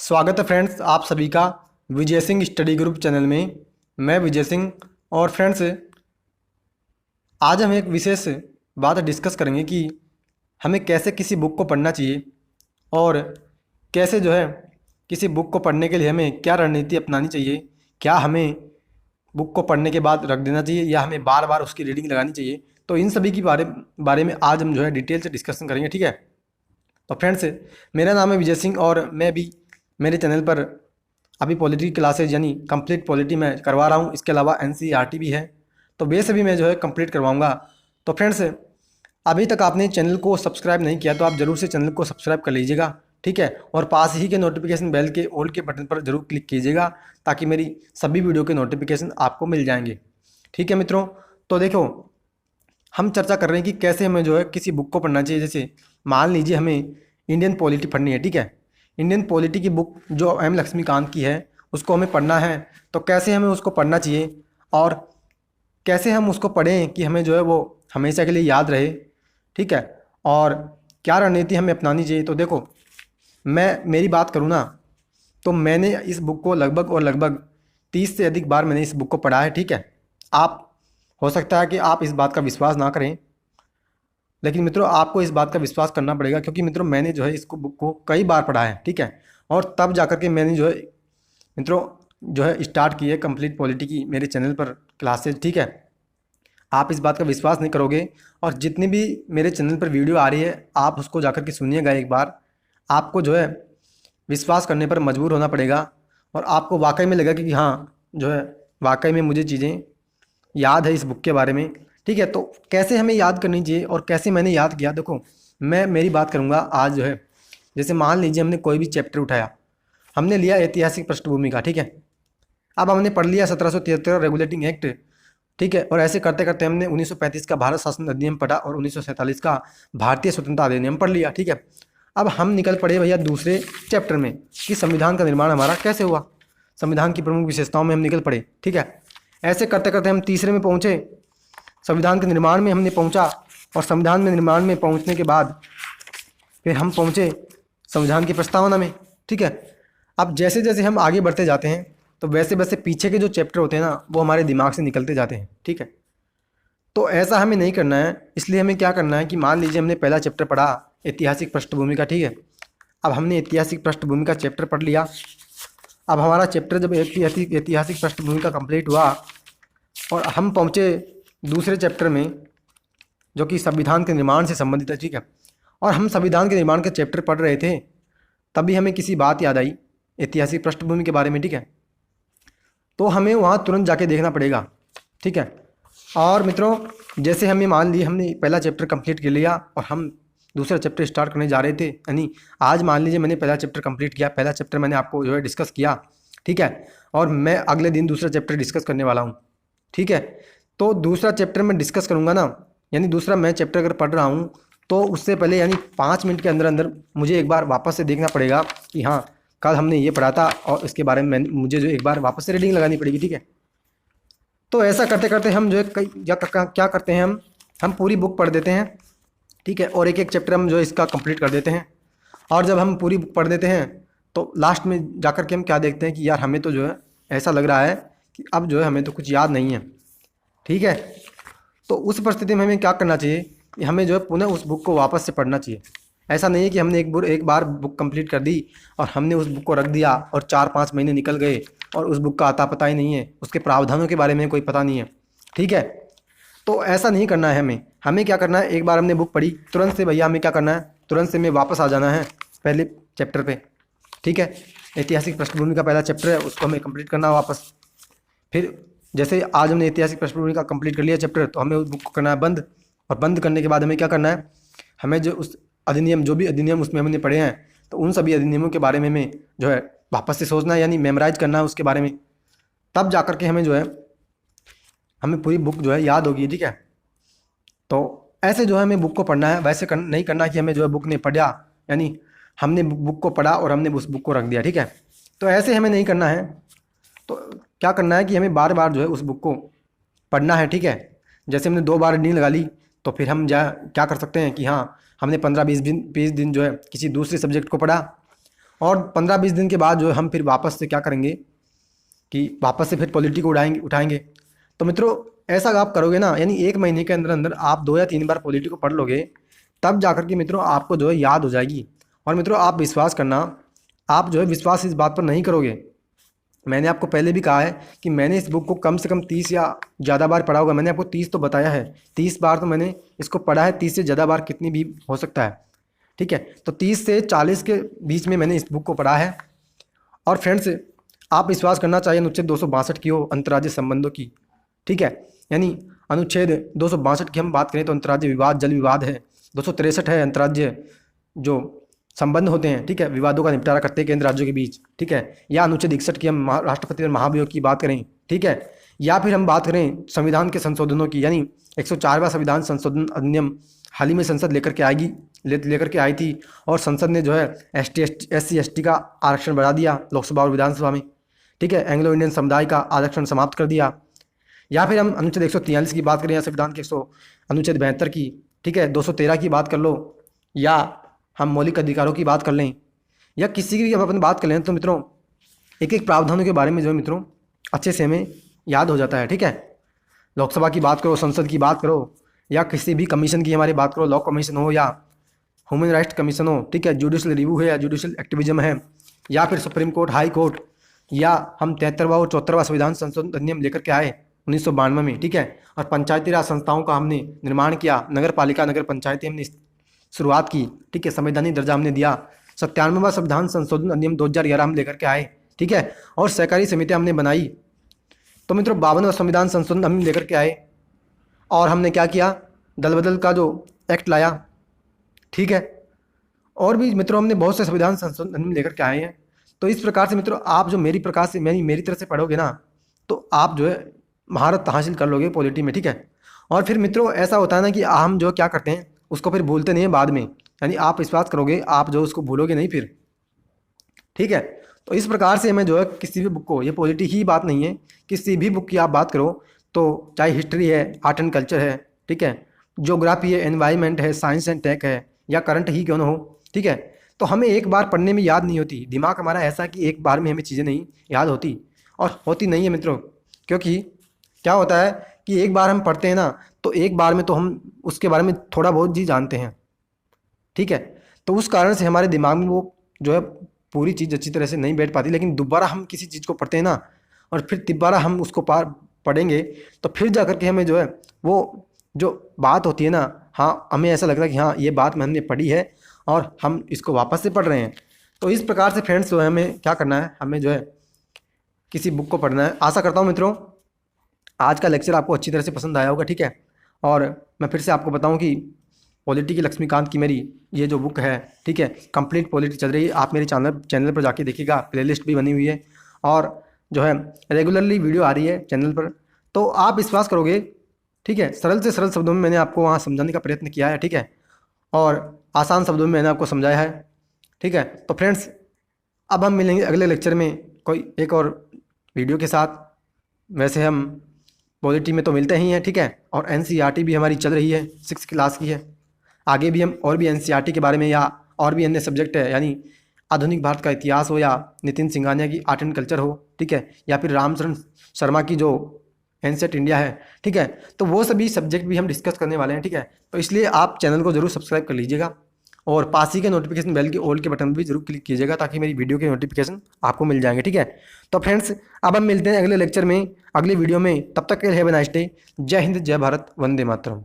स्वागत है फ्रेंड्स आप सभी का Vijay Singh study group channel में। मैं विजय सिंह। और फ्रेंड्स आज हम एक विशेष बात डिस्कस करेंगे कि हमें कैसे किसी बुक को पढ़ना चाहिए और कैसे किसी बुक को पढ़ने के लिए हमें क्या रणनीति अपनानी चाहिए। क्या हमें बुक को पढ़ने के बाद रख देना चाहिए या हमें बार बार उसकी रीडिंग लगानी चाहिए। तो इन सभी की बारे में आज हम डिटेल से डिस्कशन करेंगे, ठीक है। तो फ्रेंड्स मेरा नाम है विजय सिंह और मैं भी मेरे चैनल पर अभी पॉलिटी क्लासेज यानी कंप्लीट पॉलिटी मैं करवा रहा हूँ। इसके अलावा एनसीईआरटी भी है, तो वे सभी मैं कंप्लीट करवाऊँगा। तो फ्रेंड्स अभी तक आपने चैनल को सब्सक्राइब नहीं किया तो आप ज़रूर से चैनल को सब्सक्राइब कर लीजिएगा, ठीक है। और पास ही के नोटिफिकेशन बेल के ऑल के बटन पर ज़रूर क्लिक कीजिएगा ताकि मेरी सभी वीडियो के नोटिफिकेशन आपको मिल जाएंगे, ठीक है मित्रों। तो देखो हम चर्चा कर रहे हैं कि कैसे हमें किसी बुक को पढ़ना चाहिए। जैसे मान लीजिए हमें इंडियन पॉलिटी पढ़नी है, ठीक है। इंडियन पॉलिटी की बुक जो एम लक्ष्मीकांत की है उसको हमें पढ़ना है। तो कैसे हमें उसको पढ़ना चाहिए और कैसे हम उसको पढ़ें कि हमें वो हमेशा के लिए याद रहे, ठीक है। और क्या रणनीति हमें अपनानी चाहिए। तो देखो मैं मेरी बात करूँ ना तो मैंने इस बुक को लगभग 30 से अधिक बार मैंने इस बुक को पढ़ा है, ठीक है। आप हो सकता है कि आप इस बात का विश्वास ना करें, लेकिन मित्रों आपको इस बात का विश्वास करना पड़ेगा क्योंकि मित्रों मैंने इसको बुक को कई बार पढ़ा है, ठीक है। और तब जाकर के मैंने मित्रों स्टार्ट की है कंप्लीट पॉलिटी की मेरे चैनल पर क्लासेज, ठीक है। आप इस बात का विश्वास नहीं करोगे और जितनी भी मेरे चैनल पर वीडियो आ रही है आप उसको जाकर के सुनिएगा एक बार। आपको विश्वास करने पर मजबूर होना पड़ेगा और आपको वाकई में लगेगा कि हाँ वाकई में मुझे चीज़ें याद है इस बुक के बारे में, ठीक है। तो कैसे हमें याद करनी चाहिए और कैसे मैंने याद किया, देखो मैं मेरी बात करूँगा आज। जैसे मान लीजिए हमने कोई भी चैप्टर उठाया, हमने लिया ऐतिहासिक पृष्ठभूमि का, ठीक है। अब हमने पढ़ लिया 1773 रेगुलेटिंग एक्ट, ठीक है। और ऐसे करते करते हमने 1935 का भारत शासन अधिनियम पढ़ा और 1947 का भारतीय स्वतंत्रता अधिनियम पढ़ लिया, ठीक है। अब हम निकल पड़े भैया दूसरे चैप्टर में कि संविधान का निर्माण हमारा कैसे हुआ, संविधान की प्रमुख विशेषताओं में हम निकल पड़े, ठीक है। ऐसे करते करते हम तीसरे में पहुँचे, संविधान के निर्माण में हमने पहुंचा और संविधान में निर्माण में पहुंचने के बाद फिर हम पहुंचे संविधान की प्रस्तावना में, ठीक है। अब जैसे जैसे हम आगे बढ़ते जाते हैं तो वैसे वैसे पीछे के जो चैप्टर होते हैं ना वो हमारे दिमाग से निकलते जाते हैं, ठीक है। तो ऐसा हमें नहीं करना है। इसलिए हमें क्या करना है कि मान लीजिए हमने पहला चैप्टर पढ़ा ऐतिहासिक पृष्ठभूमि का, ठीक है। अब हमने ऐतिहासिक पृष्ठभूमि का चैप्टर पढ़ लिया। अब हमारा चैप्टर जब ऐतिहासिक पृष्ठभूमि का कंप्लीट हुआ और हम पहुँचे दूसरे चैप्टर में जो कि संविधान के निर्माण से संबंधित है, ठीक है। और हम संविधान के निर्माण के चैप्टर पढ़ रहे थे तभी हमें किसी बात याद आई ऐतिहासिक पृष्ठभूमि के बारे में, ठीक है। तो हमें वहाँ तुरंत जाके देखना पड़ेगा, ठीक है। और मित्रों जैसे हमें मान ली हमने पहला चैप्टर कंप्लीट कर लिया और हम दूसरा चैप्टर स्टार्ट करने जा रहे थे, यानी आज मान लीजिए मैंने पहला चैप्टर कंप्लीट किया, पहला चैप्टर मैंने आपको डिस्कस किया, ठीक है। और मैं अगले दिन दूसरा चैप्टर डिस्कस करने वाला हूँ, ठीक है। तो दूसरा चैप्टर मैं डिस्कस करूँगा ना, यानी दूसरा मैं चैप्टर अगर पढ़ रहा हूँ तो उससे पहले यानी 5 मिनट के अंदर अंदर मुझे एक बार वापस से देखना पड़ेगा कि हाँ कल हमने ये पढ़ा था और इसके बारे में मुझे एक बार वापस से रीडिंग लगानी पड़ेगी, ठीक है। तो ऐसा करते करते हम क्या करते हैं हम पूरी बुक पढ़ देते हैं, ठीक है। और एक एक चैप्टर हम इसका कंप्लीट कर देते हैं। और जब हम पूरी बुक पढ़ देते हैं तो लास्ट में जाकर के हम क्या देखते हैं कि यार हमें तो ऐसा लग रहा है कि अब हमें तो कुछ याद नहीं है, ठीक है। तो उस परिस्थिति में हमें क्या करना चाहिए कि हमें पुनः उस बुक को वापस से पढ़ना चाहिए। ऐसा नहीं है कि हमने एक बार बुक कंप्लीट कर दी और हमने उस बुक को रख दिया और 4-5 महीने निकल गए और उस बुक का आता पता ही नहीं है, उसके प्रावधानों के बारे में कोई पता नहीं है, ठीक है। तो ऐसा नहीं करना है हमें क्या करना है, एक बार हमने बुक पढ़ी तुरंत से भैया हमें क्या करना है, तुरंत से हमें वापस आ जाना है पहले चैप्टर पे, ठीक है। ऐतिहासिक पृष्ठभूमि का पहला चैप्टर है उसको हमें कंप्लीट करना है वापस। फिर जैसे आज हमने ऐतिहासिक पृष्ठभूमि का कंप्लीट कर लिया चैप्टर तो हमें उस बुक को करना है बंद। और बंद करने के बाद हमें क्या करना है, हमें उस अधिनियम जो भी अधिनियम उसमें हमने पढ़े हैं तो उन सभी अधिनियमों के बारे में हमें वापस से सोचना है, यानी मेमोराइज करना है उसके बारे में। तब जा कर के हमें हमें पूरी बुक याद होगी, ठीक है। तो ऐसे हमें बुक को पढ़ना है, वैसे नहीं करना कि हमें बुक ने पढ़ा यानी हमने बुक को पढ़ा और हमने उस बुक को रख दिया, ठीक है। तो ऐसे हमें नहीं करना है। तो क्या करना है कि हमें बार बार उस बुक को पढ़ना है, ठीक है। जैसे हमने 2 बार रीडिंग लगा ली तो फिर हम क्या कर सकते हैं कि हाँ हमने 15-20 दिन किसी दूसरे सब्जेक्ट को पढ़ा और 15-20 दिन के बाद जो है हम फिर वापस से क्या करेंगे कि वापस से फिर पॉलिटी को उठाएंगे। तो मित्रों ऐसा आप करोगे ना, यानी 1 महीने के अंदर अंदर आप 2 या 3 बार पॉलिटी को पढ़ लोगे, तब जाकर के मित्रों आपको जो है याद हो जाएगी। और मित्रों आप विश्वास करना, आप जो है विश्वास इस बात पर नहीं करोगे, मैंने आपको पहले भी कहा है कि मैंने इस बुक को कम से कम 30 या ज़्यादा बार पढ़ा होगा। मैंने आपको 30 तो बताया है, 30 बार तो मैंने इसको पढ़ा है, 30 से ज़्यादा बार कितनी भी हो सकता है, ठीक है। तो 30 से 40 के बीच में मैंने इस बुक को पढ़ा है। और फ्रेंड्स आप विश्वास करना चाहिए अनुच्छेद 262 की हो अंतर्राज्यीय संबंधों की, ठीक है, यानी अनुच्छेद 262 की हम बात करें तो अंतर्राज्यीय विवाद जल विवाद है। 263 है अंतर्राज्यीय जो संबंध होते हैं, ठीक है, विवादों का निपटारा करते हैं केंद्र राज्यों के बीच, ठीक है। या अनुच्छेद 61 की हम राष्ट्रपति और महाभियोग की बात करें, ठीक है। या फिर हम बात करें संविधान के संशोधनों की, यानी 104वां संविधान संशोधन अधिनियम हाल ही में संसद लेकर के आई थी, और संसद ने जो है SC/ST का आरक्षण बढ़ा दिया लोकसभा और विधानसभा में, ठीक है। एंग्लो इंडियन समुदाय का आरक्षण समाप्त कर दिया। या फिर हम अनुच्छेद 143 की बात करें, या संविधान के अनुच्छेद 72 की, ठीक है, 213 की बात कर लो, या हम मौलिक अधिकारों की बात कर लें, या किसी की भी अपन बात कर लें, तो मित्रों एक एक प्रावधानों के बारे में जो है मित्रों अच्छे से हमें याद हो जाता है, ठीक है। लोकसभा की बात करो, संसद की बात करो, या किसी भी कमीशन की हमारी बात करो, लॉ कमीशन हो या ह्यूमन राइट्स कमीशन हो, ठीक है, जुडिशल रिव्यू है या जुडिशल एक्टिविज्म है, या फिर सुप्रीम कोर्ट, हाई कोर्ट, या हम 73वां और 74वां संविधान संशोधन अधिनियम लेकर के आए 1992 में, ठीक है। और पंचायती राज संस्थाओं का हमने निर्माण किया, नगर पालिका नगर पंचायती हमने शुरुआत की, ठीक है, संवैधानिक दर्जा हमने दिया। 97वां संविधान संशोधन अधिनियम 2011 हम लेकर के आए, ठीक है, और सहकारी समितियां हमने बनाई। तो मित्रों 52वां संविधान संशोधन हम लेकर के आए, और हमने क्या किया, दल बदल का जो एक्ट लाया, ठीक है। और भी मित्रों हमने बहुत से संविधान संशोधन हम लेकर के आए हैं। तो इस प्रकार से मित्रों आप जो मेरी तरह से पढ़ोगे ना, तो आप जो है महारत हासिल कर लोगे पॉलिटी में, ठीक है। और फिर मित्रों ऐसा होता है ना कि हम जो क्या करते हैं उसको फिर भूलते नहीं है बाद में, यानी आप विश्वास करोगे, आप जो उसको भूलोगे नहीं फिर, ठीक है। तो इस प्रकार से हमें जो है किसी भी बुक को, ये पॉलिटी ही बात नहीं है, किसी भी बुक की आप बात करो, तो चाहे हिस्ट्री है, आर्ट एंड कल्चर है, ठीक है, ज्योग्राफी है, एनवायरनमेंट है, साइंस एंड टेक है, या करंट ही क्यों ना हो, ठीक है, तो हमें एक बार पढ़ने में याद नहीं होती। दिमाग हमारा ऐसा है कि एक बार में हमें चीज़ें नहीं याद होती, और होती नहीं है मित्रों, क्योंकि क्या होता है कि एक बार हम पढ़ते हैं ना, तो एक बार में तो हम उसके बारे में थोड़ा बहुत ही जानते हैं, ठीक है। तो उस कारण से हमारे दिमाग में वो जो है पूरी चीज़ अच्छी तरह से नहीं बैठ पाती। लेकिन दोबारा हम किसी चीज़ को पढ़ते हैं ना, और फिर दोबारा हम उसको पढ़ेंगे, तो फिर जा कर के हमें जो है वो जो बात होती है ना, हाँ हमें ऐसा लगता है कि हाँ ये बात हमने पढ़ी है और हम इसको वापस से पढ़ रहे हैं। तो इस प्रकार से फ्रेंड्स जो है हमें क्या करना है, हमें जो है किसी बुक को पढ़ना है। आशा करता हूँ मित्रों आज का लेक्चर आपको अच्छी तरह से पसंद आया होगा, ठीक है। और मैं फिर से आपको बताऊं कि पॉलिटी की लक्ष्मीकांत की मेरी ये जो बुक है, ठीक है, कंप्लीट पॉलिटी चल रही है, आप मेरे चैनल पर जाके देखिएगा, प्लेलिस्ट भी बनी हुई है, और जो है रेगुलरली वीडियो आ रही है चैनल पर। तो आप विश्वास करोगे, ठीक है, सरल से सरल शब्दों में मैंने आपको वहाँ समझाने का प्रयत्न किया है, ठीक है, और आसान शब्दों में मैंने आपको समझाया है, ठीक है। तो फ्रेंड्स अब हम मिलेंगे अगले लेक्चर में कोई एक और वीडियो के साथ। वैसे हम पॉलिटी में तो मिलते ही हैं, ठीक है, और NCERT भी हमारी चल रही है, 6 क्लास की है। आगे भी हम और भी NCERT के बारे में या और भी अन्य सब्जेक्ट है, यानी आधुनिक भारत का इतिहास हो, या नितिन सिंघानिया की आर्ट एंड कल्चर हो, ठीक है, या फिर रामचरण शर्मा की जो एनसेट इंडिया है, ठीक है, तो वो सभी सब्जेक्ट भी हम डिस्कस करने वाले हैं, ठीक है। तो इसलिए आप चैनल को जरूर सब्सक्राइब कर लीजिएगा, और पास ही के नोटिफिकेशन बेल के ऑल के बटन भी जरूर क्लिक कीजिएगा, ताकि मेरी वीडियो के नोटिफिकेशन आपको मिल जाएंगे, ठीक है। तो फ्रेंड्स अब हम मिलते हैं अगले लेक्चर में, अगले वीडियो में, तब तक के लिए हैव अ नाइस डे। जय हिंद, जय भारत, वंदे मातरम।